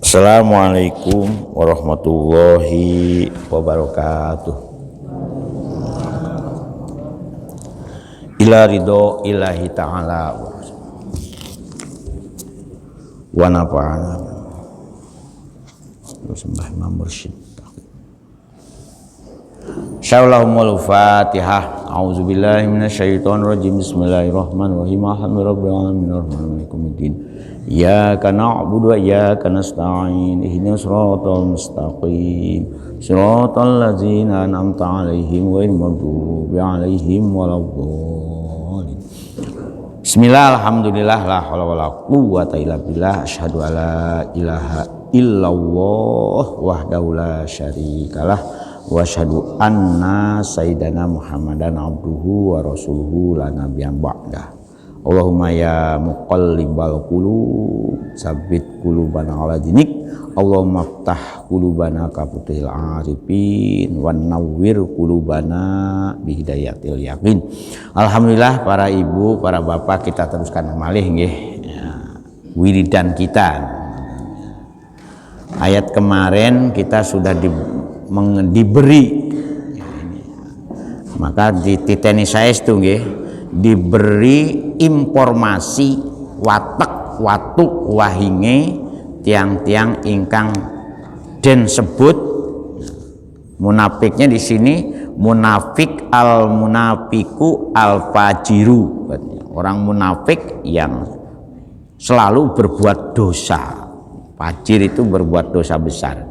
Assalamualaikum warahmatullahi wabarakatuh. Ila ridho ilahi ta'ala wa nafa'ana sembah Imam Mursyid. Syarahul Fatihah. A'udzubillahi minasyaitonirrajim. Bismillahirrahmanirrahim. Alhamdulillahi rabbil alamin. Iyyaka na'budu wa iyyaka nasta'in. Ihdinas siratal mustaqim. Siratal ladzina an'amta 'alaihim ghairil maghdubi 'alaihim waladdallin. Bismillah, alhamdulillah, la haula wala quwwata illa billah. Asyhadu alla ilaha illallah wahdahu la syarikalah wa asyhadu anna sayyidana Muhammadan abduhu wa rasuluhu la nabiyyan ba'dah. Allahumma ya muqallibal qulub tsabbit qulubana ala dinik. Allahumma ftah qulubana ka futuhil arifin wan nawwir qulubana bi hidayatil yaqin. Alhamdulillah, para ibu, para bapak, kita teruskan malih nggih wiridan kita. Ayat kemarin kita sudah diberi, maka di titeni saestu nggih, diberi informasi watek watuk wahinge tiang-tiang ingkang den sebut munafiknya di sini munafik al munafiku al fajiru, orang munafik yang selalu berbuat dosa. Fajir itu berbuat dosa besar.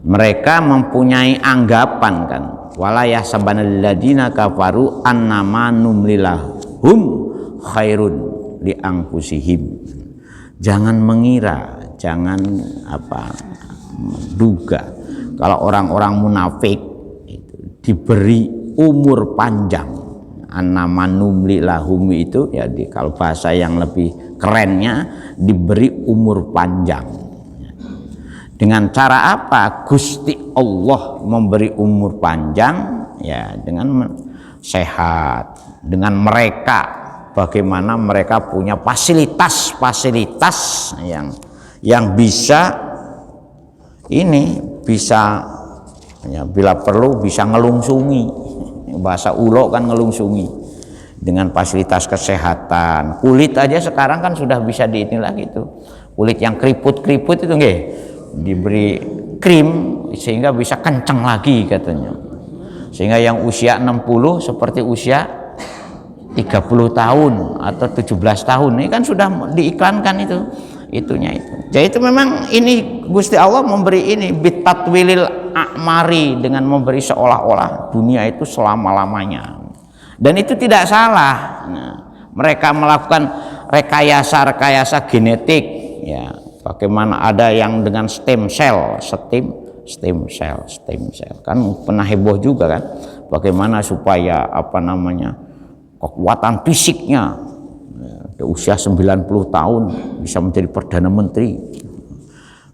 Mereka mempunyai anggapan kan, wala yahsabanal ladzina kafaru annama numlilahum khairun li anfusihim. Jangan mengira, jangan duga kalau orang-orang munafik itu diberi umur panjang. Annama numlilahum itu ya, kalau bahasa yang lebih kerennya diberi umur panjang. Dengan cara apa Gusti Allah memberi umur panjang? Ya, dengan sehat, dengan mereka bagaimana mereka punya fasilitas-fasilitas yang bisa ya, bila perlu bisa ngelungsungi. Bahasa ulo kan ngelungsungi dengan fasilitas kesehatan. Kulit aja sekarang kan sudah bisa lagi tuh. Kulit yang keriput-keriput itu nggih, diberi krim sehingga bisa kencang lagi katanya. Sehingga yang usia 60 seperti usia 30 tahun atau 17 tahun ini kan sudah diiklankan itunya. Jadi itu memang ini Gusti Allah memberi ini bitatwilil a'mari, dengan memberi seolah-olah dunia itu selama-lamanya. Dan itu tidak salah. Nah, mereka melakukan rekayasa genetik ya. Bagaimana ada yang dengan stem cell kan pernah heboh juga kan, bagaimana supaya kekuatan fisiknya ya, usia 90 tahun bisa menjadi Perdana Menteri,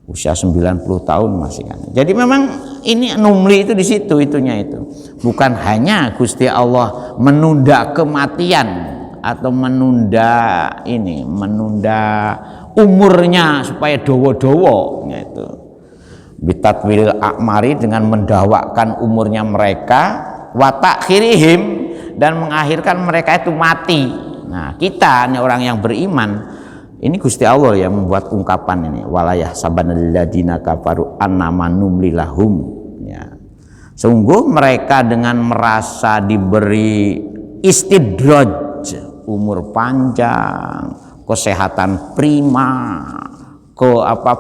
usia 90 tahun masih kan. Jadi memang ini numli itu di situ itunya itu. Bukan hanya Gusti Allah menunda kematian atau menunda umurnya supaya dowo-dowo itu. Bitatwilil a'mari, dengan mendawakkan umurnya mereka, wa takhirihim, dan mengakhirkan mereka itu mati. Nah, kita ini orang yang beriman, ini Gusti Allah yang membuat ungkapan ini, wala yahsabanal ladzina kafaru annama numlilahum ya. Sungguh mereka dengan merasa diberi istidraj, umur panjang, kesehatan prima,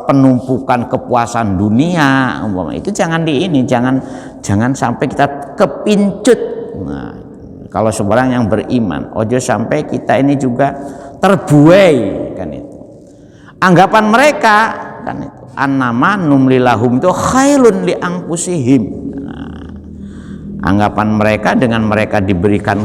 penumpukan kepuasan dunia, itu jangan jangan sampai kita kepincut. Nah, kalau seorang yang beriman, ojo sampai kita ini juga terbuai kan itu. Anggapan mereka kan itu, annama numlilahum itu khairun li anfusihim. Nah, anggapan mereka dengan mereka diberikan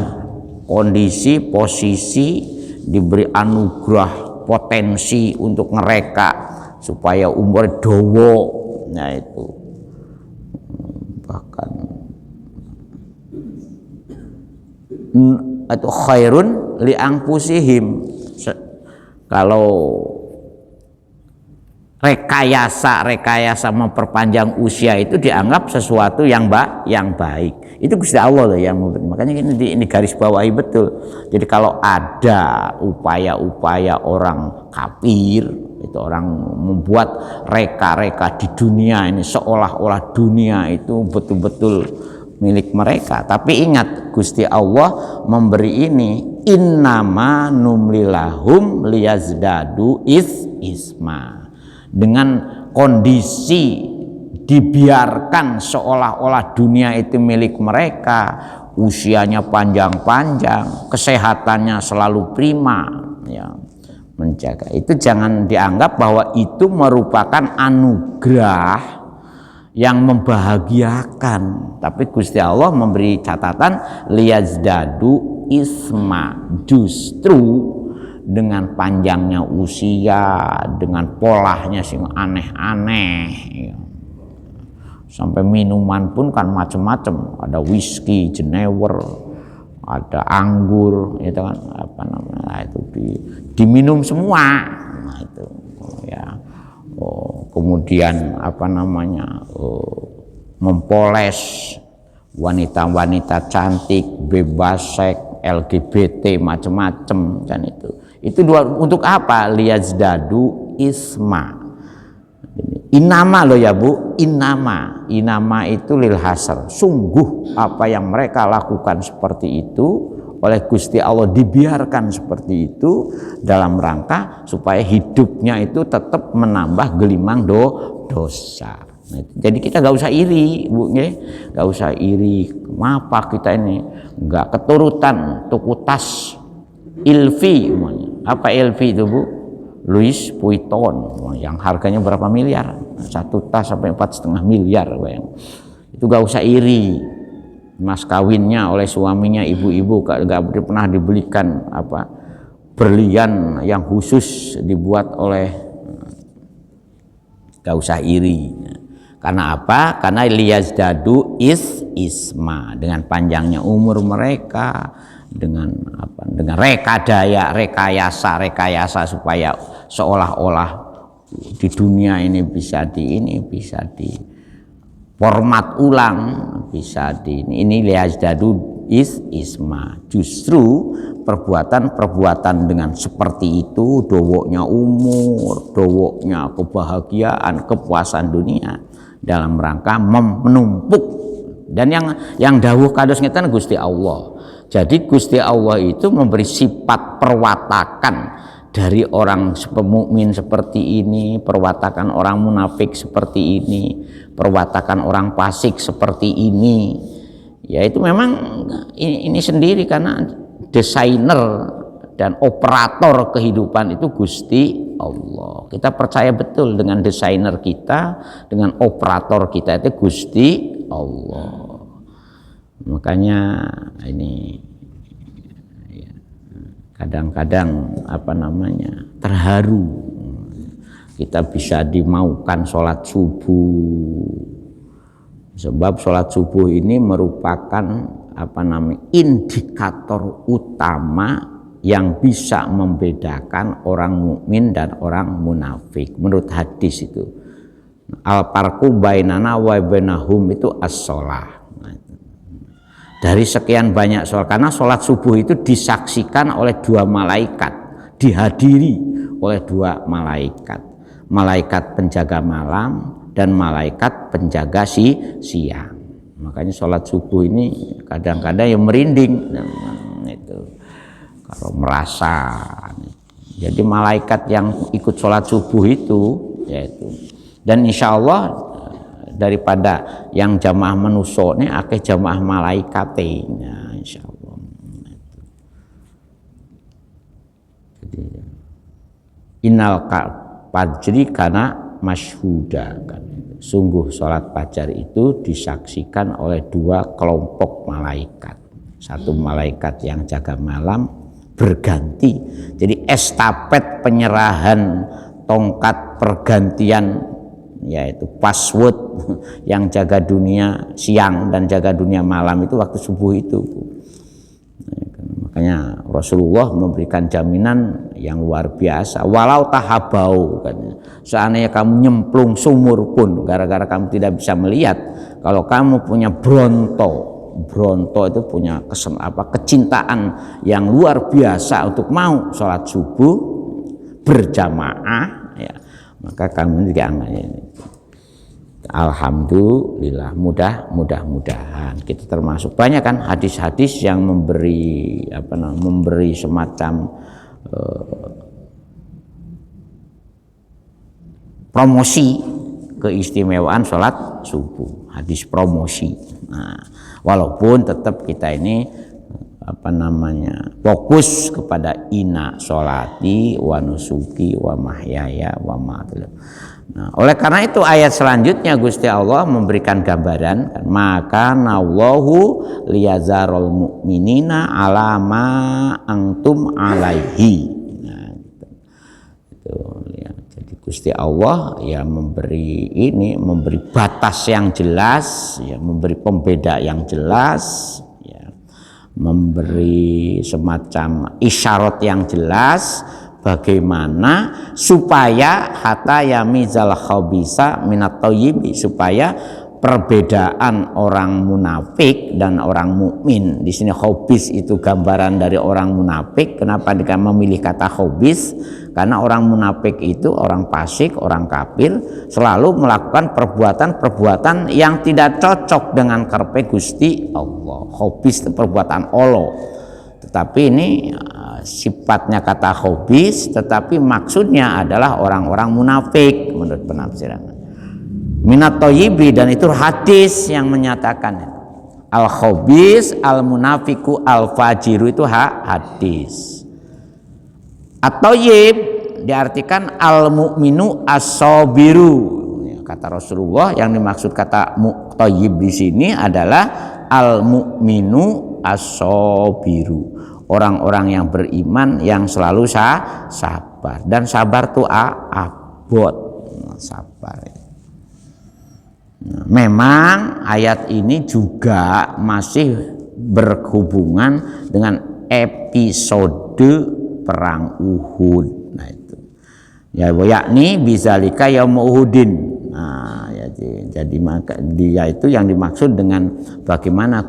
kondisi, posisi, diberi anugerah, potensi untuk ngereka supaya umur dowo, nah itu bahkan atau khairun li anfusihim. Kalau rekayasa memperpanjang usia itu dianggap sesuatu yang baik. Itu Gusti Allah loh yang memberi. Makanya ini garis bawahi betul. Jadi kalau ada upaya-upaya orang kafir, itu orang membuat reka-reka di dunia ini seolah-olah dunia itu betul-betul milik mereka. Tapi ingat, Gusti Allah memberi ini, innama numlilahum liyazdadu isma. Dengan kondisi dibiarkan seolah-olah dunia itu milik mereka, usianya panjang-panjang, kesehatannya selalu prima, ya, menjaga itu jangan dianggap bahwa itu merupakan anugerah yang membahagiakan. Tapi Gusti Allah memberi catatan liyazdadu isma, justru dengan panjangnya usia, dengan polanya sing aneh-aneh, ya. Sampai minuman pun kan macam-macam, ada whisky, jenewer, ada anggur, itu kan apa namanya, itu diminum semua, nah itu, ya. Kemudian apa namanya, mempoles wanita-wanita cantik, bebas seks, LGBT, macam-macam kan itu untuk apa? Liyazdadu isma. Inama loh ya Bu, inama itu lil hasr, sungguh apa yang mereka lakukan seperti itu oleh Gusti Allah dibiarkan seperti itu dalam rangka supaya hidupnya itu tetap menambah gelimang dosa. Jadi kita nggak usah iri, Bu, nggak usah iri. Apa kita ini nggak keturutan tuku tas Ilvi, apa Ilvi itu Bu? Louis Vuitton, yang harganya berapa miliar? Satu tas sampai 4,5 miliar, bayang. Itu nggak usah iri. Mas kawinnya oleh suaminya, ibu-ibu nggak pernah dibelikan apa berlian yang khusus dibuat oleh, nggak usah iri. Karena apa? Karena liyazdadu isma, dengan panjangnya umur mereka, dengan apa? Dengan rekayasa supaya seolah-olah di dunia ini bisa di format ulang, bisa ini liyazdadu isma. Justru perbuatan dengan seperti itu, dowoknya umur, dowoknya kebahagiaan, kepuasan dunia dalam rangka menumpuk. Dan yang dawuh kados ngeten Gusti Allah. Jadi Gusti Allah itu memberi sifat perwatakan dari orang mukmin seperti ini, perwatakan orang munafik seperti ini, perwatakan orang fasik seperti ini. Ya itu memang ini sendiri karena desainer dan operator kehidupan itu Gusti Allah. Kita percaya betul dengan desainer kita, dengan operator kita itu Gusti Allah. Makanya ini kadang-kadang apa namanya terharu kita bisa dimaukan sholat subuh, sebab sholat subuh ini merupakan apa namanya indikator utama yang bisa membedakan orang mukmin dan orang munafik menurut hadis itu. Al-farqu bainana wa bainahum itu as-shalah. Dari sekian banyak sholat, karena sholat subuh itu disaksikan oleh dua malaikat, dihadiri oleh dua malaikat, malaikat penjaga malam dan malaikat penjaga siang. Makanya sholat subuh ini kadang-kadang yang merinding, itu kalau merasa. Jadi malaikat yang ikut sholat subuh itu, yaitu, dan insya Allah daripada yang jamaah manusia ini akeh jamaah malaikatnya, insya Allah. Jadi innal fajri kana masyhuda, kan. Sungguh sholat fajar itu disaksikan oleh dua kelompok malaikat. Satu malaikat yang jaga malam berganti. Jadi estafet penyerahan tongkat pergantian, yaitu password yang jaga dunia siang dan jaga dunia malam itu waktu subuh itu. Makanya Rasulullah memberikan jaminan yang luar biasa. Walau tahabau, katanya, seandainya kamu nyemplung sumur pun gara-gara kamu tidak bisa melihat, kalau kamu punya bronto itu punya kecintaan yang luar biasa untuk mau sholat subuh berjamaah, ya, maka kamu dianggap ini. Alhamdulillah, mudah-mudahan kita termasuk. Banyak kan hadis-hadis yang memberi semacam promosi keistimewaan sholat subuh, hadis promosi. Nah, walaupun tetap kita ini fokus kepada inna sholati wa nusuki wa mahyaya wa mamati. Nah, oleh karena itu ayat selanjutnya Gusti Allah memberikan gambaran, maka nawallahu liyazarul mu'minina ala ma antum alaihi. Nah, itu ya. Jadi Gusti Allah ya memberi batas yang jelas, ya, memberi pembeda yang jelas, ya, memberi semacam isyarat yang jelas bagaimana supaya hatta yamizal khabisa minat thayyibi, supaya perbedaan orang munafik dan orang mukmin. Di sini khabis itu gambaran dari orang munafik. Kenapa dia memilih kata khabis? Karena orang munafik itu orang fasik, orang kafir, selalu melakukan perbuatan-perbuatan yang tidak cocok dengan karepe Gusti Allah. Khabis itu perbuatan Allah. Tetapi ini sifatnya kata khabis, tetapi maksudnya adalah orang-orang munafik menurut penafsiran minat thayyibi, dan itu hadis yang menyatakan al khabis al munafiku al fajiru, itu hadis. At-thayyib diartikan al mu'minu as-sabiru. Kata Rasulullah, yang dimaksud kata thayyib di sini adalah al mu'minu as-sabiru, orang-orang yang beriman yang selalu sabar. Dan sabar tuh abot, sabar. Nah, memang ayat ini juga masih berhubungan dengan episode perang Uhud. Nah itu ya, yakni bizalika yaum Uhudin. Nah ya, jadi maka dia itu yang dimaksud dengan bagaimana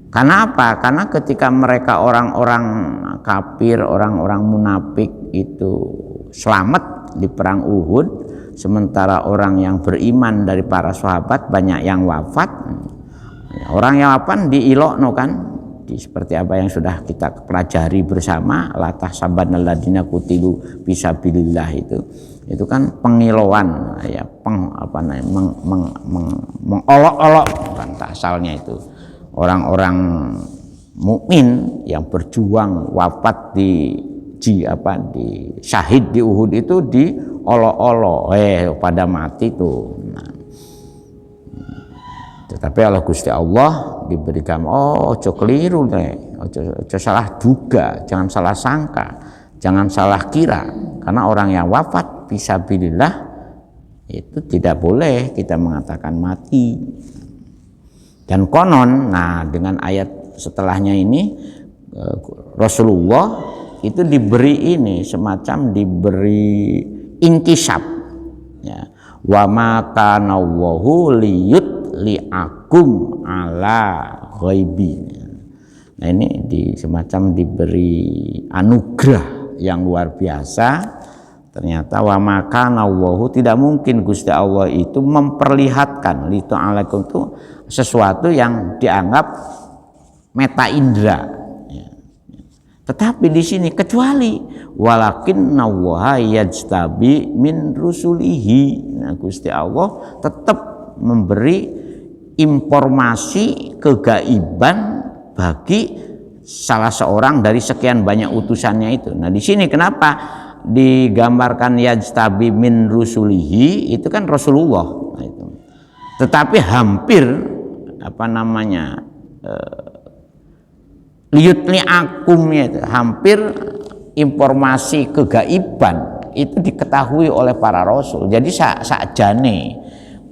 karena apa? Karena ketika mereka orang-orang kafir, orang-orang munafik itu selamat di perang Uhud, sementara orang yang beriman dari para sahabat banyak yang wafat. Orang yang wafat diilokno kan, seperti apa yang sudah kita pelajari bersama, la tahsabanal ladzina qutilu fisabilillah, itu kan pengiloan, ya, mengolok-olok kan asalnya itu. Orang-orang mukmin yang berjuang wafat di syahid di Uhud itu diolok-olok, pada mati tuh. Nah, tetapi Allah Gusti Allah diberikan ojo keliru deh, ojo salah duga, jangan salah sangka, jangan salah kira, karena orang yang wafat fisabilillah itu tidak boleh kita mengatakan mati. Dan konon, nah dengan ayat setelahnya ini Rasulullah itu diberi semacam diberi inkisab, ya, wa ma kana Allahu liakum ala ghaibi. Nah ini semacam diberi anugerah yang luar biasa. Ternyata wa ma kana Allahu, tidak mungkin Gusti Allah itu memperlihatkan li ta'alakum itu sesuatu yang dianggap meta indra, ya. Tetapi di sini kecuali walakinna Allaha yajtabi min rusulihi. Nah, Gusti Allah tetap memberi informasi kegaiban bagi salah seorang dari sekian banyak utusannya itu. Nah, di sini kenapa digambarkan yajtabi min rusulihi, itu kan Rasulullah. Nah, itu. Tetapi hampir liyutli'akumnya itu hampir informasi kegaiban itu diketahui oleh para rasul. Jadi sakjane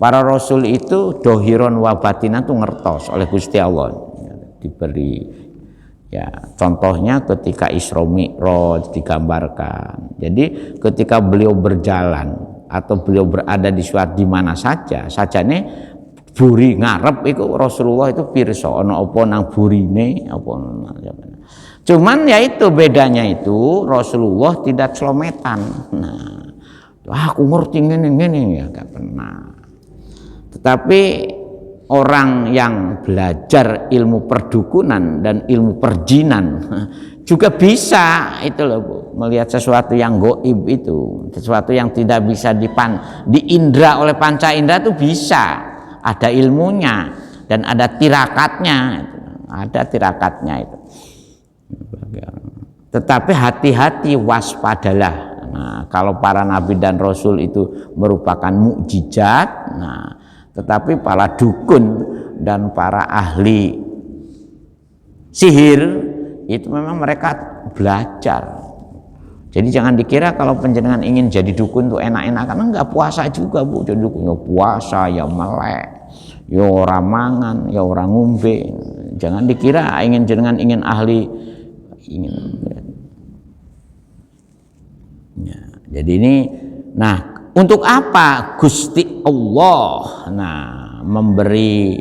para rasul itu dohiron wa batinan tuh ngertos oleh Gusti Allah. diberi. Ya, contohnya ketika Isra Mi'raj digambarkan. Jadi ketika beliau berjalan atau beliau berada di suatu di mana saja, sajane buri ngarep itu Rasulullah itu pirsa ana apa nang burine apa. Cuman ya itu bedanya itu Rasulullah tidak celometan. Nah, aku ngerti ngene ya gak pernah. Tetapi orang yang belajar ilmu perdukunan dan ilmu perjinan juga bisa itu loh Bu, melihat sesuatu yang gaib itu, sesuatu yang tidak bisa diindra oleh panca indera itu bisa, ada ilmunya dan ada tirakatnya itu. Tetapi hati-hati, waspadalah. Nah, kalau para nabi dan rasul itu merupakan mukjizat, nah, tetapi para dukun dan para ahli sihir itu memang mereka belajar. Jadi jangan dikira kalau penjenengan ingin jadi dukun tuh enak-enakan, enggak, puasa juga Bu. Jadi dukun ya puasa, ya melek, ya ora mangan, ya ora ngombe. Jangan dikira ingin ahli ya, jadi ini, nah untuk apa Gusti Allah memberi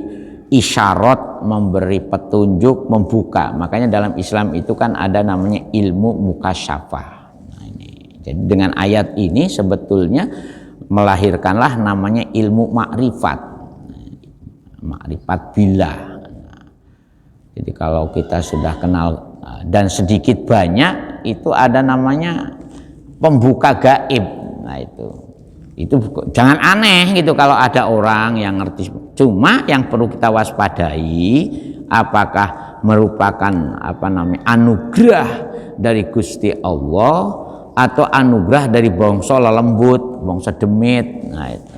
isyarat, memberi petunjuk, membuka. Makanya dalam Islam itu kan ada namanya ilmu mukasyafah. Nah, ini. Jadi dengan ayat ini sebetulnya melahirkanlah namanya ilmu makrifat, makrifat billah. Jadi kalau kita sudah kenal dan sedikit banyak itu ada namanya pembuka gaib. Nah itu jangan aneh gitu kalau ada orang yang ngerti. Cuma yang perlu kita waspadai, apakah merupakan anugerah dari Gusti Allah atau anugerah dari bangsa lelembut, bangsa demit. Nah itu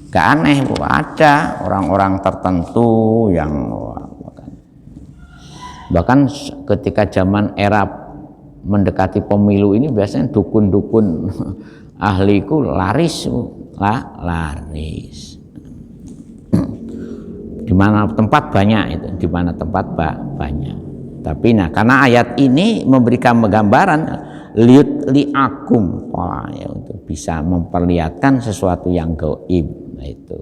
gak aneh Bu, ada orang-orang tertentu yang bahkan ketika zaman era mendekati pemilu ini biasanya dukun-dukun ahliku laris di mana tempat banyak itu, di mana tempat banyak. Tapi karena ayat ini memberikan gambaran liakum ya, untuk bisa memperlihatkan sesuatu yang gaib. Nah, itu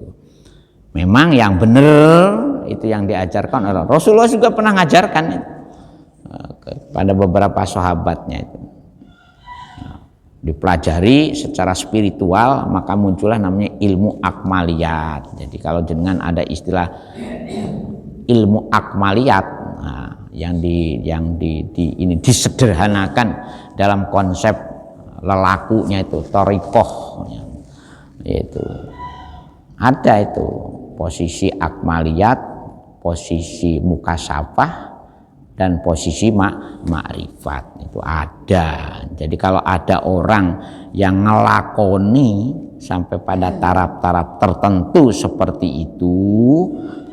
memang yang benar itu yang diajarkan oleh Rasulullah, juga pernah ngajarkan itu kepada beberapa sahabatnya itu. Dipelajari secara spiritual, maka muncullah namanya ilmu akmaliyat. Jadi kalau jenengan ada istilah ilmu akmaliyat, yang ini disederhanakan dalam konsep lelakunya itu thariqah, itu ada itu posisi akmaliyat, posisi mukasyafah, dan posisi makrifat itu ada. Jadi kalau ada orang yang ngelakoni sampai pada taraf-taraf tertentu seperti itu,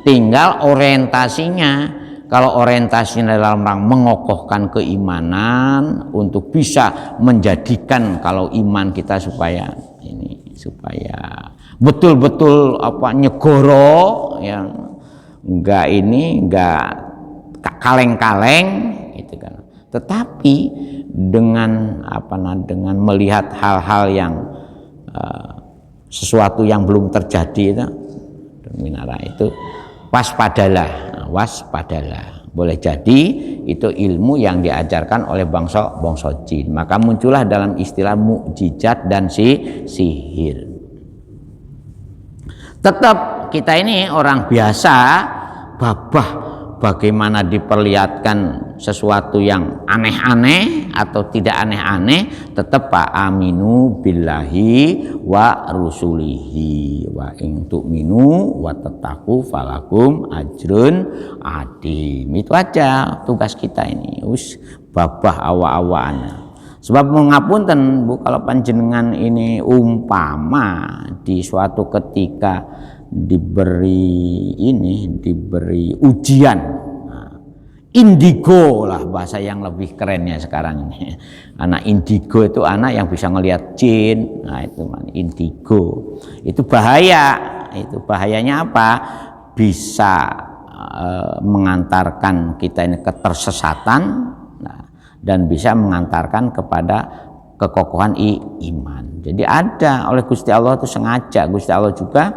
tinggal orientasinya. Kalau orientasinya dalam rangka mengokohkan keimanan untuk bisa menjadikan kalau iman kita supaya betul-betul nyegoro, yang enggak kaleng-kaleng gitu kan. Tetapi dengan melihat hal-hal yang sesuatu yang belum terjadi itu waspadalah. Boleh jadi itu ilmu yang diajarkan oleh bangsa jin. Maka muncullah dalam istilah mukjizat dan sihir. Tetap kita ini orang biasa, bagaimana diperlihatkan sesuatu yang aneh-aneh atau tidak aneh-aneh, tetap aminu billahi wa rusulihi wa in tu'minu wa tattaqu falakum ajrun adim. Itu aja tugas kita ini, awa-awaan. Sebab mengapunten Bu, kalau panjenengan ini umpama di suatu ketika diberi ujian, indigo lah bahasa yang lebih kerennya sekarang ini. Anak indigo itu anak yang bisa ngelihat jin. Nah itu indigo. Itu bahaya. Itu bahayanya apa? Bisa mengantarkan kita ini ke tersesatan, dan bisa mengantarkan kepada kekokohan iman. Jadi ada oleh Gusti Allah itu sengaja Gusti Allah juga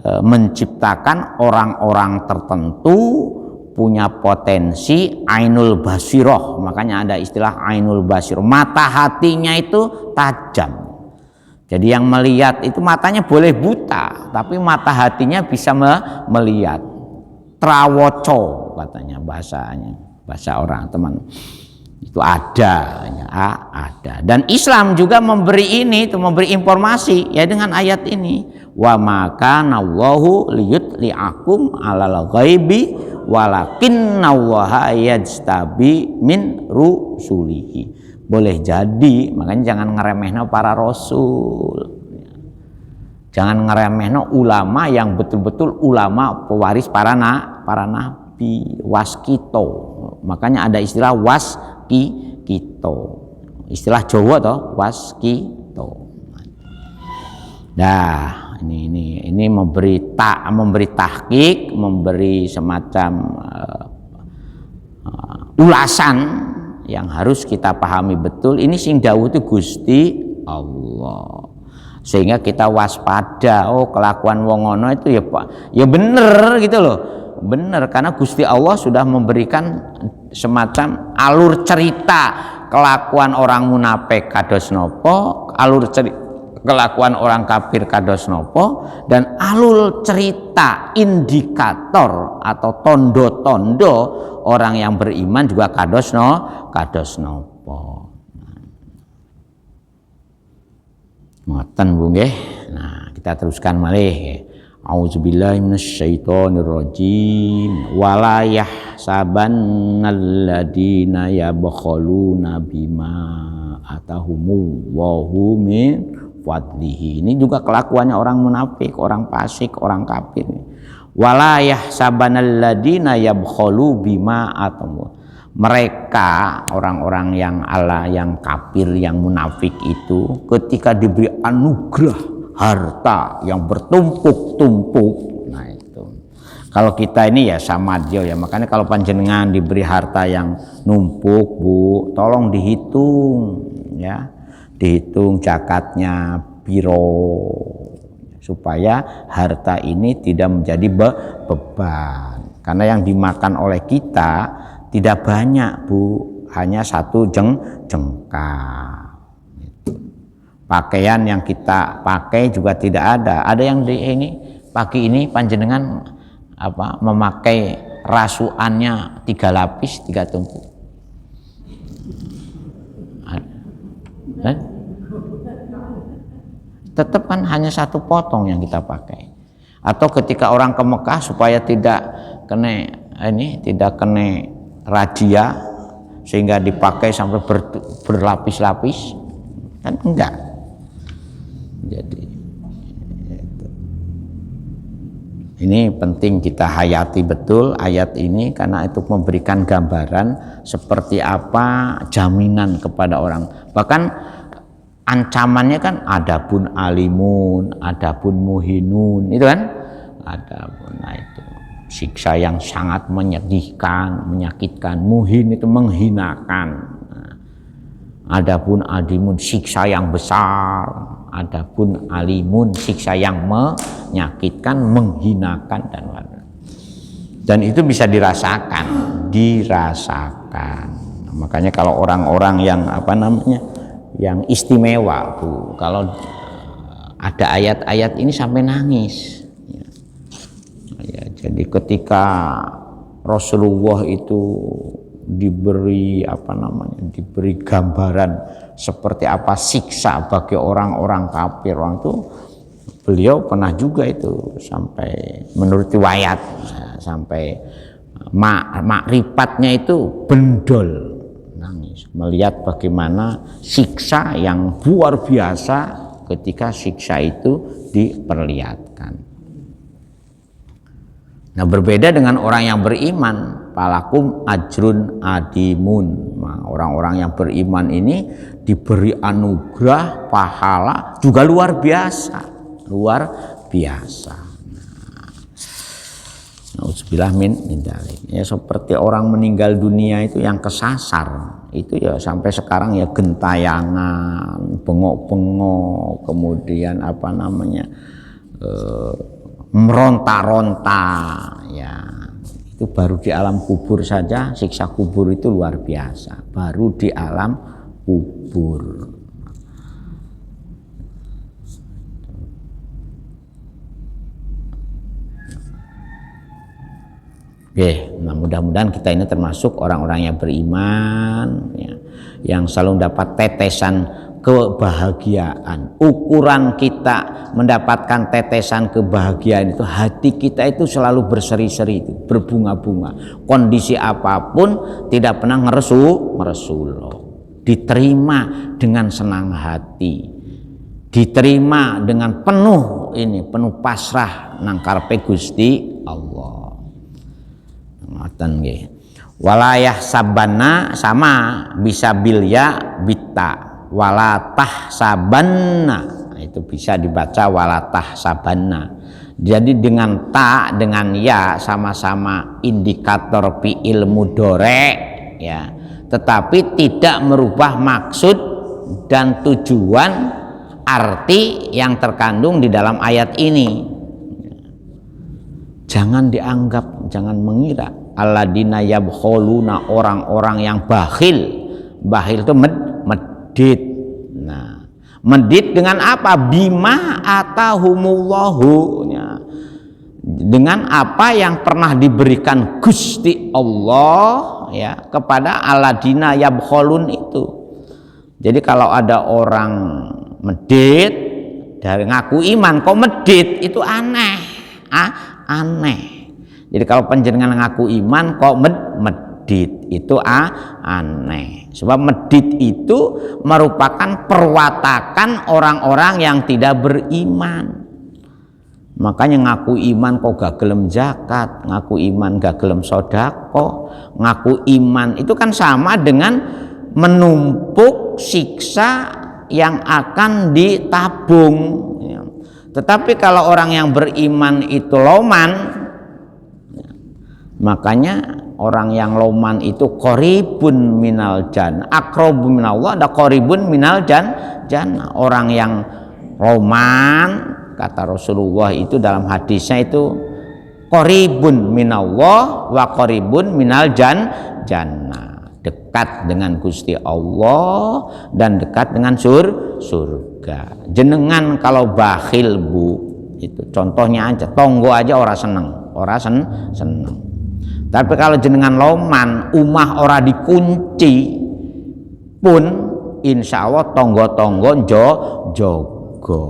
menciptakan orang-orang tertentu punya potensi ainul basiroh. Makanya ada istilah ainul basiroh, mata hatinya itu tajam. Jadi yang melihat itu matanya boleh buta, tapi mata hatinya bisa melihat. Trawoco katanya bahasanya, bahasa orang teman. Itu ada. Dan Islam juga memberi ini, itu memberi informasi ya dengan ayat ini. Wa maka Allahu liyutliakum alal ghaibi walakinnallaha yajtabi min rusulihi. Boleh jadi, makanya jangan ngeremehno para rasul. Jangan ngeremehno ulama yang betul-betul ulama pewaris para nabi, waskito. Makanya ada istilah waskito. Istilah Jawa toh, waskito. Nah, ini memberi tahqiq, memberi semacam ulasan yang harus kita pahami betul. Ini sing dawuh itu Gusti Allah, sehingga kita waspada. Oh, kelakuan wong ngono itu ya Pak, ya bener gitu loh, bener, karena Gusti Allah sudah memberikan semacam alur cerita kelakuan orang munafik kados nopo, alur cerita kelakuan orang kafir kados nopo, dan alur cerita indikator atau tondo-tondo orang yang beriman juga kados nopo. Ngoten Bu nggih. Nah, kita teruskan malih. Auzubillahi minasyaitonirrajim. Wala yahsabannal ladina yabkhaluna bima atahumullahu min fadlihi. Ini juga kelakuannya orang munafik, orang fasik, orang kafir. Wala yahsabanal ladina yabkhalu bima atamu. Mereka orang-orang yang yang kafir, yang munafik itu ketika diberi anugerah harta yang bertumpuk-tumpuk. Nah itu. Kalau kita ini ya sama aja ya. Makanya kalau panjenengan diberi harta yang numpuk, Bu, tolong dihitung ya. Dihitung zakatnya piro supaya harta ini tidak menjadi beban, karena yang dimakan oleh kita tidak banyak Bu, hanya satu jengkal. Pakaian yang kita pakai juga tidak ada yang di ini pagi ini panjenengan memakai rasuannya 3 lapis 3 tumpuk. Tetap kan hanya 1 potong yang kita pakai. Atau ketika orang ke Mekah supaya tidak kena razia sehingga dipakai sampai berlapis-lapis, kan enggak. Jadi ini penting kita hayati betul ayat ini, karena itu memberikan gambaran seperti apa jaminan kepada orang. Bahkan ancamannya kan adapun alimun, adapun muhinun, itu kan adapun, nah itu siksa yang sangat menyedihkan, menyakitkan. Muhin itu menghinakan. Adapun alimun siksa yang besar, adapun alimun siksa yang menyakitkan, menghinakan dan itu bisa dirasakan. Makanya kalau orang-orang yang yang istimewa Bu, kalau ada ayat-ayat ini sampai nangis ya. Jadi ketika Rasulullah itu diberi diberi gambaran seperti apa siksa bagi orang-orang kafir, orang itu beliau pernah juga itu sampai menurut riwayat sampai makrifatnya itu bendol nangis melihat bagaimana siksa yang luar biasa ketika siksa itu diperlihatkan. Nah, berbeda dengan orang yang beriman, palakum ajrun adimun. Nah, orang-orang yang beriman ini diberi anugerah pahala juga luar biasa. Nauzubillah min dzalik. Ya seperti orang meninggal dunia itu yang kesasar itu ya sampai sekarang ya gentayangan, bengok-bengok, kemudian apa namanya meronta-ronta ya. Itu baru di alam kubur saja siksa kubur itu luar biasa, baru di alam kubur. Oke, nah mudah-mudahan kita ini termasuk orang-orang yang beriman ya, yang selalu dapat tetesan kebahagiaan. Ukuran kita mendapatkan tetesan kebahagiaan itu hati kita itu selalu berseri-seri, itu berbunga-bunga. Kondisi apapun tidak pernah ngeresul, diterima dengan senang hati, diterima dengan penuh pasrah nang karepe Gusti Allah. Ngoten nggih. Walayah sabana sama bisa bilya bita walatah sabana, itu bisa dibaca walatah sabana. Jadi dengan ta dengan ya sama-sama indikator fi'il mudhari ya, tetapi tidak merubah maksud dan tujuan arti yang terkandung di dalam ayat ini. Jangan dianggap, jangan mengira alladzina yabkhuluna, orang-orang yang bakhil. Bakhil itu medit. Nah, medit dengan apa? Bima atahumullahu, ya. Dengan apa yang pernah diberikan Gusti Allah ya kepada alladzina yabkhulun itu. Jadi kalau ada orang medit dari ngaku iman kok medit, itu aneh. Aneh. Jadi kalau panjenengan ngaku iman kok medit, itu aneh. Sebab medit itu merupakan perwatakan orang-orang yang tidak beriman. Makanya ngaku iman kok gak gelem zakat, ngaku iman gak gelem sedekah, ngaku iman itu kan sama dengan menumpuk siksa yang akan ditabung. Tetapi kalau orang yang beriman itu loman, makanya orang yang loman itu qaribun minal jannah, aqrabun minallah, ada qaribun minal jannah. Orang yang loman, kata Rasulullah itu dalam hadisnya itu qaribun minallah wa qaribun minal jannah. Dekat dengan Gusti Allah dan dekat dengan surga. Jenengan kalau bakhil Bu, itu contohnya aja, tonggo aja ora seneng. Tapi kalau jenengan loman, umah ora dikunci pun insya Allah tonggo-tonggo jogo.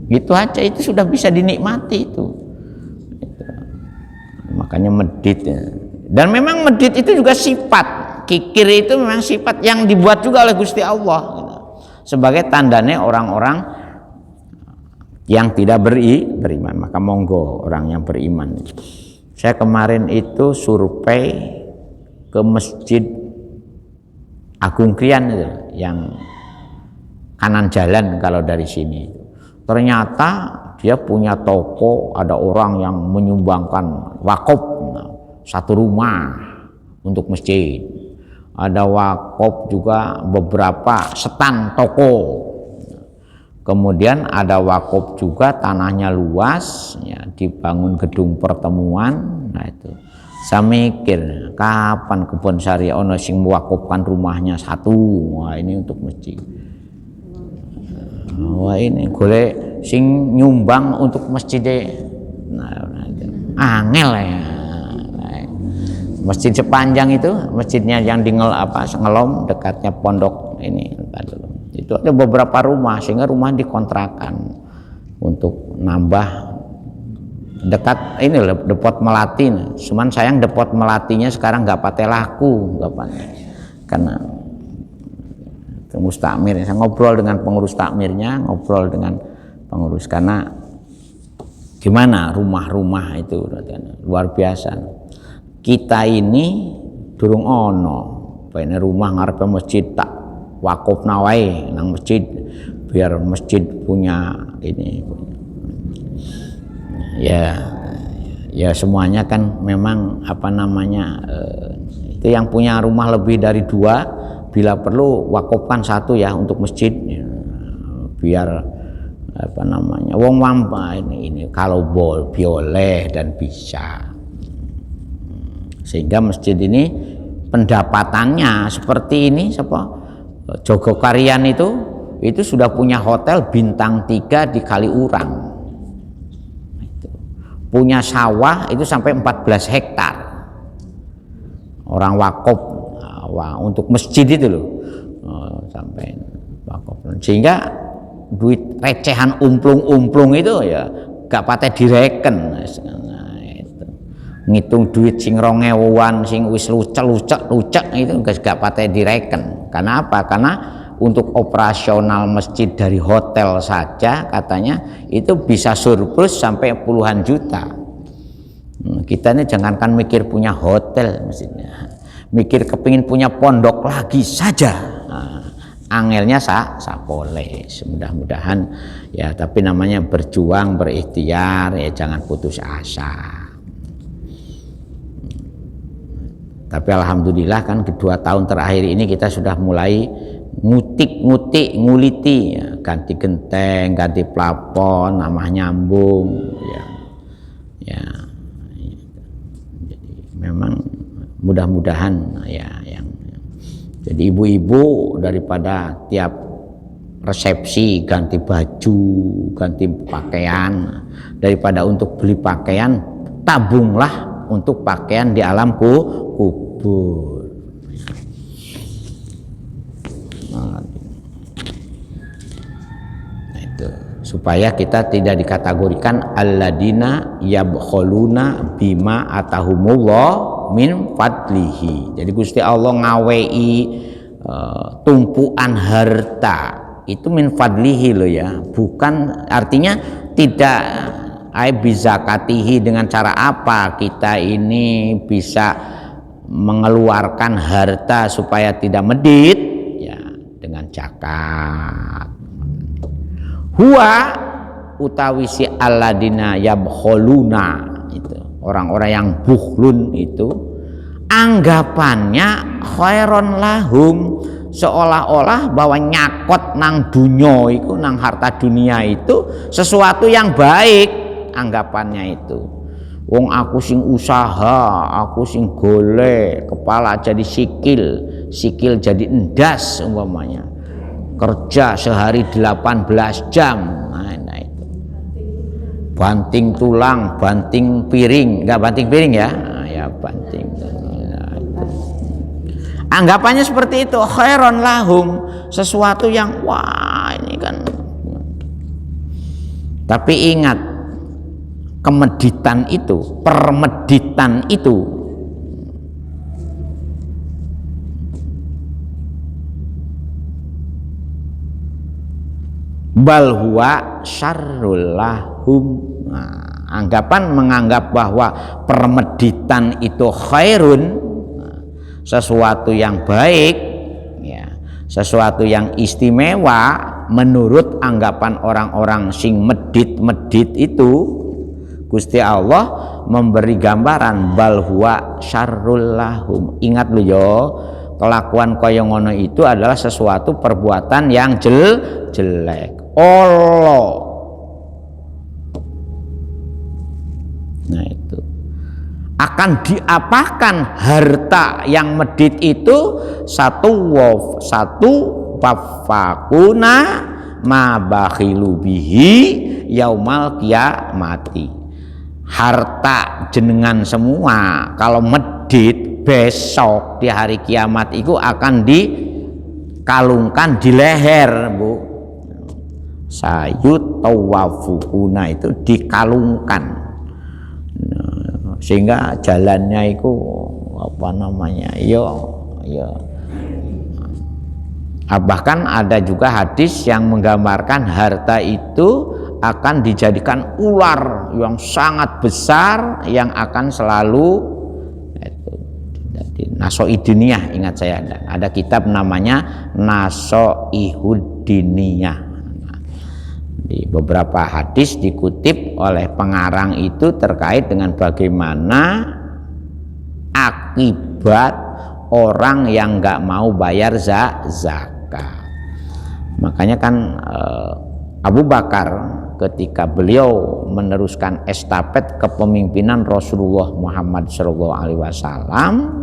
Gitu aja, itu sudah bisa dinikmati itu. Makanya medit ya. Dan memang medit itu juga sifat, kikir itu memang sifat yang dibuat juga oleh Gusti Allah gitu. Sebagai tandanya orang-orang yang tidak beriman. Maka monggo orang yang beriman. Saya kemarin itu survei ke Masjid Agung Krian itu, yang kanan jalan kalau dari sini. Ternyata dia punya toko, ada orang yang menyumbangkan wakaf satu rumah untuk masjid. Ada wakaf juga beberapa setan toko. Kemudian ada wakaf juga tanahnya luas ya, dibangun gedung pertemuan. Nah itu saya mikir kapan Kebon Sari ono sing mewakafkan rumahnya satu. Wah ini untuk masjid. Wah ini golek sing nyumbang untuk masjid. Nah, angel ya. Masjid sepanjang itu, masjidnya yang di Ngelom dekatnya pondok ini. Itu ada beberapa rumah, sehingga rumah dikontrakan untuk nambah dekat ini Depot Melati. Cuman sayang Depot Melatinya sekarang nggak pakai laku, karena itu mustakmir. Saya ngobrol dengan pengurus takmirnya, ngobrol dengan pengurus, karena gimana rumah-rumah itu luar biasa. Kita ini durung ono, pengen rumah ngarepe masjid tak wakaf nawai nang masjid biar masjid punya ini. Ya, ya semuanya kan memang apa namanya itu yang punya rumah lebih dari 2 bila perlu wakafkan 1 ya untuk masjid ya, biar apa namanya wong mampa ini kalau boleh dan bisa, sehingga masjid ini pendapatannya seperti ini Jogokarian itu sudah punya hotel bintang 3 di Kaliurang, punya sawah itu sampai 14 hektar orang wakaf untuk masjid itu loh, sampai wakaf, sehingga duit recehan umplung itu ya gak patah direken. Nah, itu ngitung duit sing 2000-an sing wis lucek itu gak patah direken. Karena apa? Karena untuk operasional masjid dari hotel saja katanya itu bisa surplus sampai puluhan juta. Kita ini jangankan mikir punya hotel mestinya, mikir kepingin punya pondok lagi saja. Angelnya boleh, mudah-mudahan ya, tapi namanya berjuang, berikhtiar ya, jangan putus asa. Tapi alhamdulillah kan 2 tahun terakhir ini kita sudah mulai ngutik nguliti ya, ganti genteng, ganti plafon, namanya nyambung ya. Jadi memang mudah-mudahan ya yang jadi ibu-ibu daripada tiap resepsi ganti baju, ganti pakaian, daripada untuk beli pakaian, tabunglah untuk pakaian di alam kubur. Nah, itu supaya kita tidak dikategorikan alladzina yabkhuluna bima atahumullah min fadlihi. Jadi Gusti Allah ngawei tumpuan harta itu min fadlihi loh ya, bukan artinya tidak bizakatihi, dengan cara apa kita ini bisa mengeluarkan harta supaya tidak medit ya, dengan zakat. Huwa utawi si alladzina yabkhuluna, itu orang-orang yang bukhlun itu anggapannya khairon lahum, seolah-olah bahwa nyakot nang dunyo itu, nang harta dunia itu sesuatu yang baik. Anggapannya itu wong aku sing usaha, aku sing golek, kepala jadi sikil jadi endas umpamanya, kerja sehari 18 jam, nah itu banting tulang, banting piring, enggak banting piring ya, nah, ya banting. Nah, itu. Anggapannya seperti itu, khairon lahum, sesuatu yang wah ini kan. Tapi ingat, kemeditan itu, permeditan itu bal huwa syarrul lahum. Nah, anggapan menganggap bahwa permeditan itu khairun, sesuatu yang baik ya, sesuatu yang istimewa menurut anggapan orang-orang sing medit itu. Gusti Allah memberi gambaran bal huwa syarrul lahum. Ingat lo yo, kelakuan kaya ngono itu adalah sesuatu perbuatan yang jelek. Allah. Nah itu akan diapakan harta yang medit itu? Satu wafakuna ma bakhilu bihi yaumal qiyamati. Harta jenengan semua kalau medit besok di hari kiamat itu akan dikalungkan di leher, Bu. Sayut tawafukuna itu dikalungkan, sehingga jalannya itu apa namanya bahkan ada juga hadis yang menggambarkan harta itu akan dijadikan ular yang sangat besar yang akan selalu nasoidiniyah. Ingat saya ada kitab namanya Nasoihudiniyah. Di beberapa hadis dikutip oleh pengarang itu terkait dengan bagaimana akibat orang yang nggak mau bayar zakat. Makanya kan Abu Bakar ketika beliau meneruskan estafet kepemimpinan Rasulullah Muhammad SAW,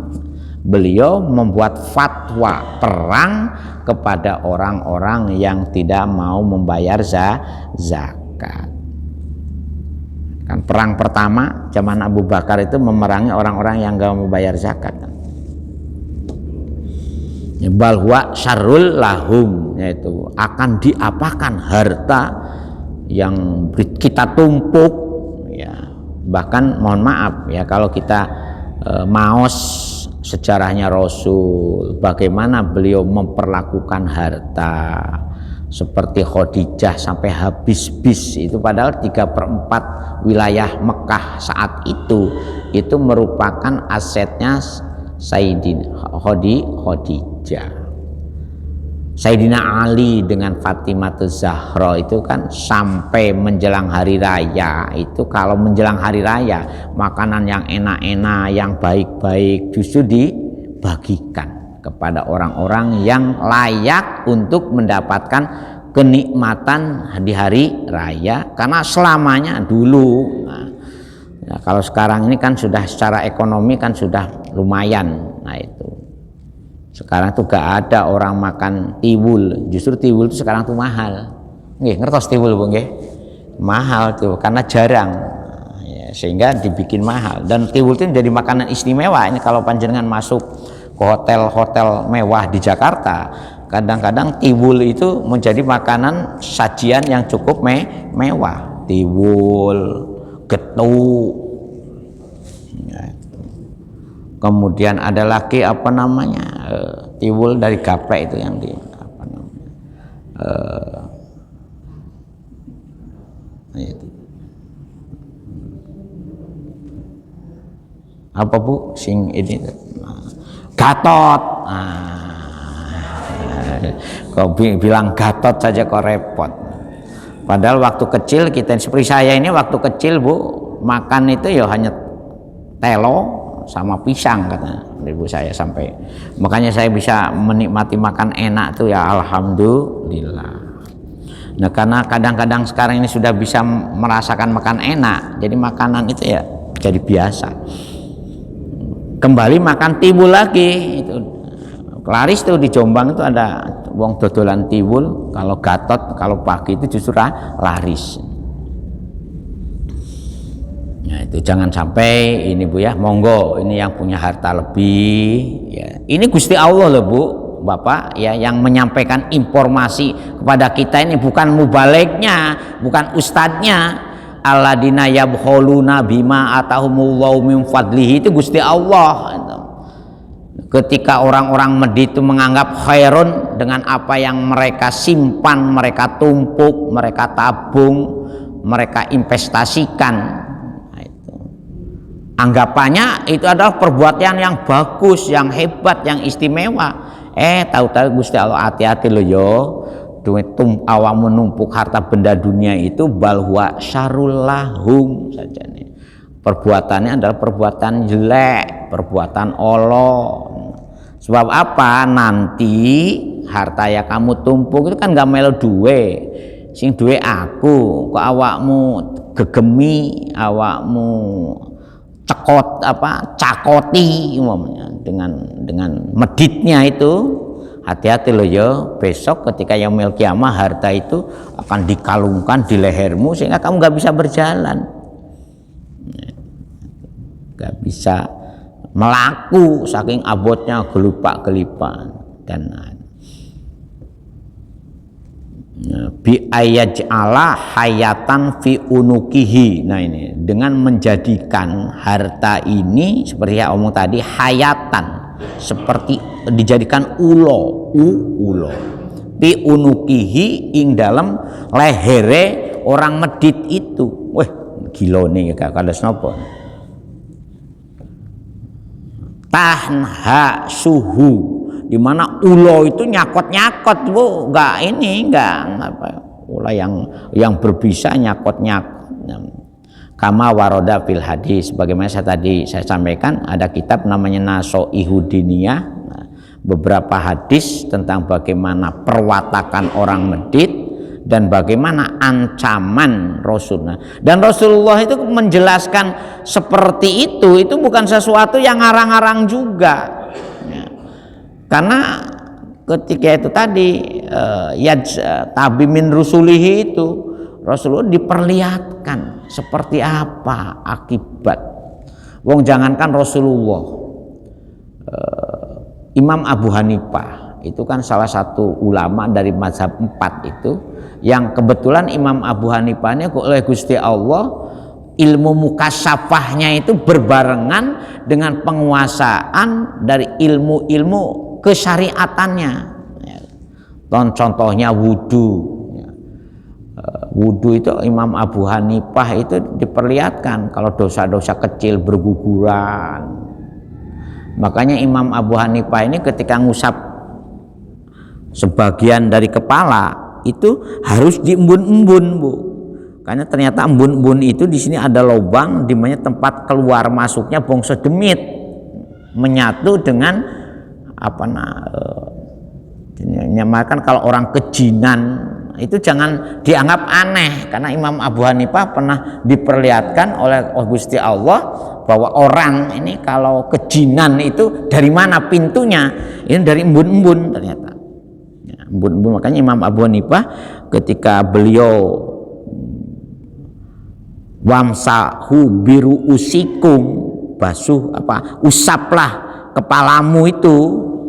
beliau membuat fatwa perang kepada orang-orang yang tidak mau membayar zakat. Kan perang pertama zaman Abu Bakar itu memerangi orang-orang yang nggak mau bayar zakat. Balwa syarrul lahum, yaitu akan diapakan harta yang kita tumpuk ya. Bahkan mohon maaf ya, kalau kita maos sejarahnya Rasul, bagaimana beliau memperlakukan harta seperti Khadijah sampai habis bis itu, padahal 3/4 wilayah Mekah saat itu merupakan asetnya Sayyidina Khadijah. Sayyidina Ali dengan Fatimah Zahra itu kan sampai menjelang hari raya itu, kalau menjelang hari raya makanan yang enak-enak, yang baik-baik justru dibagikan kepada orang-orang yang layak untuk mendapatkan kenikmatan di hari raya, karena selamanya dulu. Ya, kalau sekarang ini kan sudah secara ekonomi kan sudah lumayan. Nah itu sekarang tuh gak ada orang makan tiwul, justru tiwul itu sekarang tuh mahal. Nggih, ngertos tiwul Bu nggih? Mahal tuh karena jarang. Ya, sehingga dibikin mahal, dan tiwul itu jadi makanan istimewa. Ini kalau panjenengan masuk ke hotel-hotel mewah di Jakarta, kadang-kadang tiwul itu menjadi makanan sajian yang cukup mewah. Tiwul, getuk, ya. Kemudian ada lagi apa namanya, tiwul dari gaplek itu yang di apa namanya, itu. Apa Bu sing ini Gatot. Kau bilang Gatot saja kok repot. Padahal waktu kecil kita, seperti saya ini waktu kecil Bu, makan itu ya hanya telo sama pisang kata ibu saya, sampai makanya saya bisa menikmati makan enak tuh ya alhamdulillah. Nah karena kadang-kadang sekarang ini sudah bisa merasakan makan enak, jadi makanan itu ya jadi biasa. Kembali makan tiwul lagi, itu laris tuh di Jombang itu ada wong dodolan tiwul. Kalau Gatot kalau pagi itu justru laris. Nah itu jangan sampai ini Bu ya, monggo ini yang punya harta lebih ya. Ini Gusti Allah loh Bu Bapak ya, yang menyampaikan informasi kepada kita ini bukan mubaliknya, bukan ustadznya. Alladzina yabkhuluna bima atahumullahu min fadlihi, itu Gusti Allah. Ketika orang-orang Medit itu menganggap khairun dengan apa yang mereka simpan, mereka tumpuk, mereka tabung, mereka investasikan, nah itu. Anggapannya itu adalah perbuatan yang bagus, yang hebat, yang istimewa. Tahu-tahu Gusti Allah, hati-hati loh yo, duit awam menumpuk harta benda dunia itu balwa syarul lahum saja nih. Perbuatannya adalah perbuatan jelek, perbuatan Allah. Sebab apa? Nanti harta yang kamu tumpuk itu kan gak melo duwe, sing duwe aku, kok awakmu gegemi, awakmu cakoti umumnya dengan meditnya itu. Hati-hati loh ya, besok ketika yaumil kiamah harta itu akan dikalungkan di lehermu sehingga kamu gak bisa berjalan, gak bisa melaku saking abotnya gelupak-gelipan. Dan bi ayaj'ala hayatan fi unukihi. Nah ini dengan menjadikan harta ini seperti yang omong tadi, hayatan, seperti dijadikan ulo bi unukihi ing dalam lehere orang Medit itu. Wah gila nih kada senopo. Tanha suhu, dimana ulo itu nyakot Bu, enggak apa, pula yang berbisa nyakot-nyakot. Kama waroda fil hadis, bagaimana saya sampaikan, ada kitab namanya Nasoihud Diniyah, beberapa hadis tentang bagaimana perwatakan orang medit dan bagaimana ancaman Rasulullah. Dan Rasulullah itu menjelaskan seperti itu bukan sesuatu yang ngarang-ngarang juga ya. Karena ketika itu tadi tabi min rusulihi itu Rasulullah diperlihatkan seperti apa akibat. Wong jangankan Rasulullah, Imam Abu Hanifah itu kan salah satu ulama dari mazhab 4 itu, yang kebetulan Imam Abu Hanifah ini oleh Gusti Allah ilmu mukasyafahnya itu berbarengan dengan penguasaan dari ilmu-ilmu kesyariatannya. Contohnya wudhu. Wudhu itu Imam Abu Hanifah itu diperlihatkan kalau dosa-dosa kecil berguguran. Makanya Imam Abu Hanifah ini ketika ngusap sebagian dari kepala itu harus diembun-embun, Bu. Karena ternyata embun-embun itu di sini ada lubang di mana tempat keluar masuknya bongso demit menyatu dengan nyamakan kalau orang kejinan itu jangan dianggap aneh, karena Imam Abu Hanifah pernah diperlihatkan oleh Gusti Allah bahwa orang ini kalau kejinan itu dari mana pintunya, ini dari embun-embun ternyata ya, embun-embun. Makanya Imam Abu Hanifah ketika beliau wamsahu biru usikum, basuh usaplah kepalamu itu.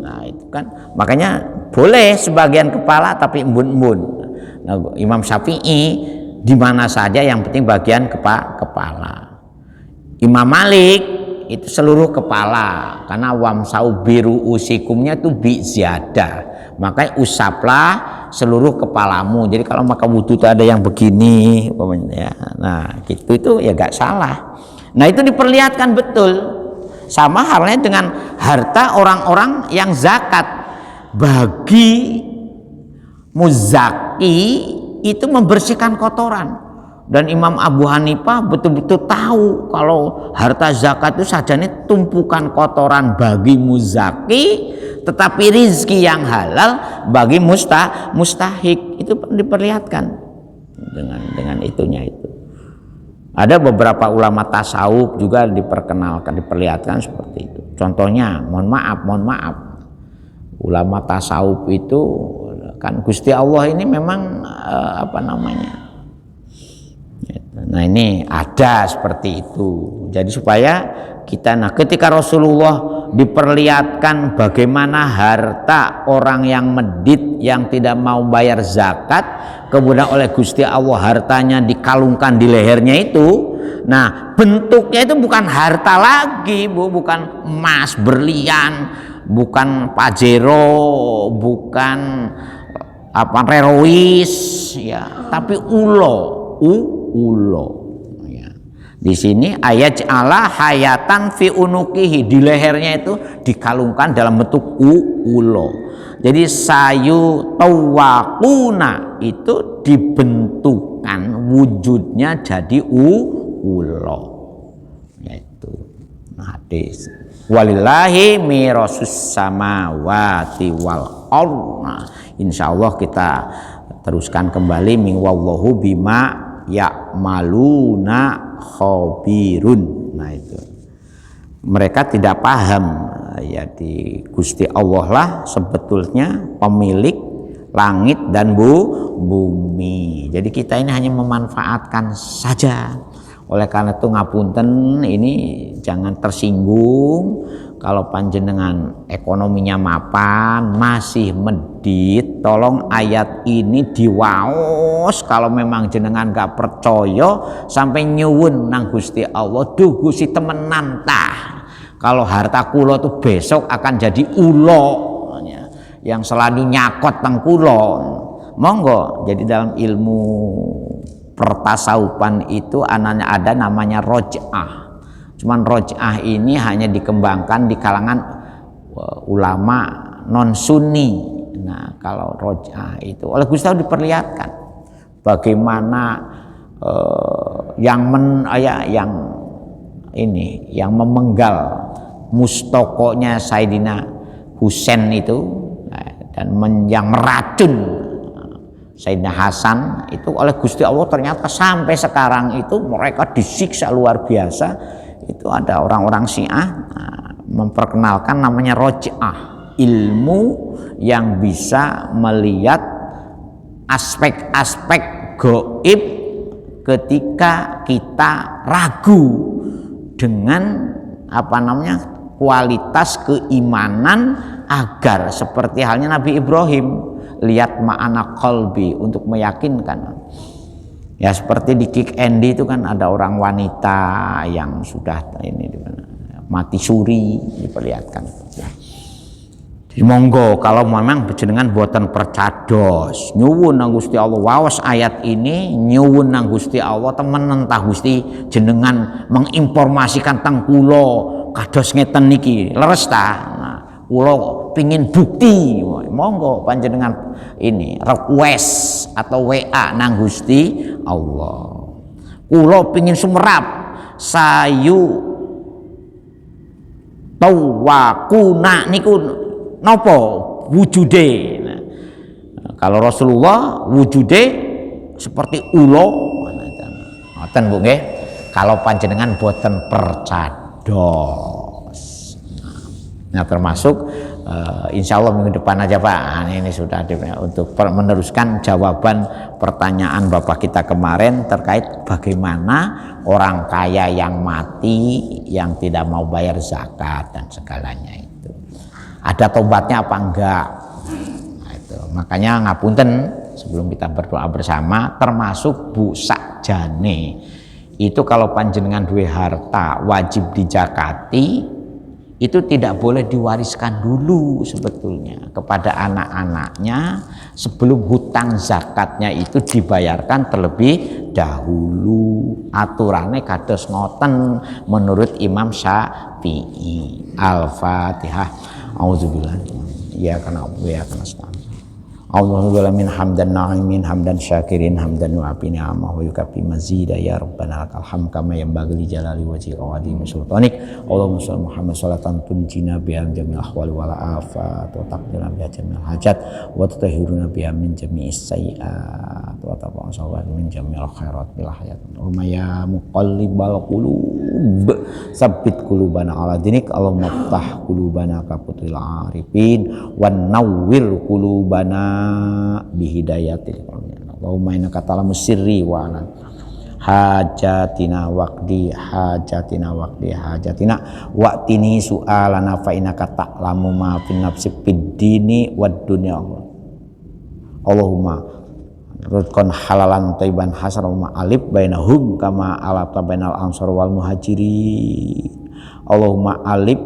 Nah itu kan makanya boleh sebagian kepala tapi embun-embun. Nah, Imam Syafi'i di mana saja yang penting bagian kepala. Imam Malik itu seluruh kepala, karena wamsau biru usikumnya itu bi ziyadah, makanya usaplah seluruh kepalamu. Jadi kalau maka wudhu itu ada yang begini ya. Nah gitu itu ya gak salah. Nah itu diperlihatkan betul. Sama halnya dengan harta orang-orang yang zakat. Bagi muzaki itu membersihkan kotoran, dan Imam Abu Hanifah betul-betul tahu kalau harta zakat itu sajane tumpukan kotoran bagi muzaki, tetapi rizki yang halal bagi mustahik. Itu diperlihatkan dengan itunya itu. Ada beberapa ulama tasawuf juga diperlihatkan seperti itu. Contohnya, mohon maaf, ulama tasawuf itu kan Gusti Allah ini memang nah ini ada seperti itu. Jadi supaya kita, ketika Rasulullah diperlihatkan bagaimana harta orang yang medit yang tidak mau bayar zakat, kemudian oleh Gusti Allah hartanya dikalungkan di lehernya itu. Nah bentuknya itu bukan harta lagi, Bu, bukan emas berlian, bukan pajero, bukan rerois ya, tapi ulo ya. Di sini ayat Allah hayatan fi unukihi, di lehernya itu dikalungkan dalam bentuk ulo. Jadi sayu tawakuna itu dibentukkan wujudnya jadi ulo, yaitu hadis walillahi mirasus samawati wal ardh. Insyaallah kita teruskan kembali min wallahu bima ya'maluna khabirun. Nah itu mereka tidak paham ya, di Gusti Allah lah sebetulnya pemilik langit dan bumi. Jadi kita ini hanya memanfaatkan saja. Oleh karena itu ngapunten, ini jangan tersinggung kalau panjenengan ekonominya mapan, masih medit, tolong ayat ini diwaos. Kalau memang jenengan gak percaya, sampai nyuwun nang Gusti Allah, duh Gusti temenan tah, kalau harta kula tuh besok akan jadi ulo yang selalu nyakot teng kula. Monggo, jadi dalam ilmu pertasawufan itu ada namanya roj'ah. Cuman roj'ah ini hanya dikembangkan di kalangan ulama non sunni. Nah kalau roj'ah itu oleh Gusti Allah diperlihatkan bagaimana yang memenggal mustokonya Sayyidina Husain itu, dan yang meracun Sayyidina Hasan itu oleh Gusti Allah, ternyata sampai sekarang itu mereka disiksa luar biasa. Itu ada orang-orang Syiah memperkenalkan namanya roj'ah, ilmu yang bisa melihat aspek-aspek gaib ketika kita ragu dengan kualitas keimanan, agar seperti halnya Nabi Ibrahim, lihat ma'ana qalbi, untuk meyakinkan. Ya seperti di Kick Andy itu kan ada orang wanita yang sudah mati suri, diperlihatkan. Jadi monggo kalau memang jenengan buatan percados, nyuwun nang Gusti Allah waos ayat ini, nyuwun nang Gusti Allah temen entah Gusti jenengan menginformasikan teng kula kados ngeten niki, leres ta? Nah, kula pingin bukti, monggo panjenengan ini request atau WA nang Gusti Allah. Kula pingin sumerap sayu tawakuna niku napa wujude. Nah, kalau Rasulullah wujude seperti ulo ngoten Bu nggih. Kalau panjenengan boten percados. Nah termasuk insya Allah minggu depan aja Pak, ini sudah untuk meneruskan jawaban pertanyaan Bapak kita kemarin terkait bagaimana orang kaya yang mati yang tidak mau bayar zakat dan segalanya itu ada tobatnya apa enggak. Nah, itu makanya ngapunten sebelum kita berdoa bersama, termasuk Bu sakjane itu kalau panjenengan duwe harta wajib dijakati, itu tidak boleh diwariskan dulu sebetulnya kepada anak-anaknya sebelum hutang zakatnya itu dibayarkan terlebih dahulu. Aturannya kados ngoten menurut Imam Syafi'i. Al-Fatihah. Auzubillah. Ya kana ya kana Allahumma min hamdan na'imin hamdan syakirin hamdan wa'afin ni'amah wa yukafi mazida ya rabbana lakal hamd kama yanbaghi li jalali wajhika wa 'azimi sultanik. Allahumma shalli Muhammad salatan tunjina biha min jami'il ahwali wal afat wa taqdina biha jami'al hajat wa tutahhiruna biha min jami'is sayyi'at wa taqassawna min jami'il khairat bil hayat. Allahumma ya muqallibal qulub tsabbit qulubana ala dinik. Allahumma iftah qulubana ka futuhil arifin wan nawwir qulubana bihidayatil Allahumma innaka ta'lamu sirri wa alan hajatina waqdi hajatina waqtini su'alana fa innaka ta'lamu ma fin nafsi fid dini wad dunya. Allahumma rizqan halalan thayyiban hasanan ma alif bainahum kama alafta bainal ansar wal muhajirin. Allahumma alif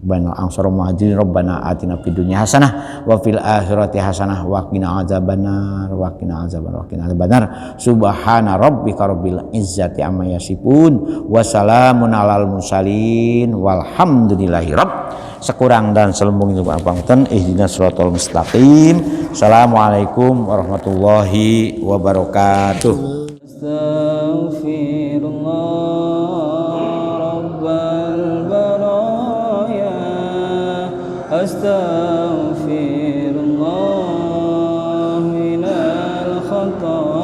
bainal ansar wal muhajirin rabbana atina fid dunya hasanah wa fil akhirati hasanah wa qina adzabannar subhana rabbika rabbil izzati amma yasifun wa salamun alal mursalin walhamdulillahi rabb. Sekurang dan selembung itu pangapunten, ihdinas siratal mustaqim. Assalamualaikum warahmatullahi wabarakatuh. Astaghfirullah minal khata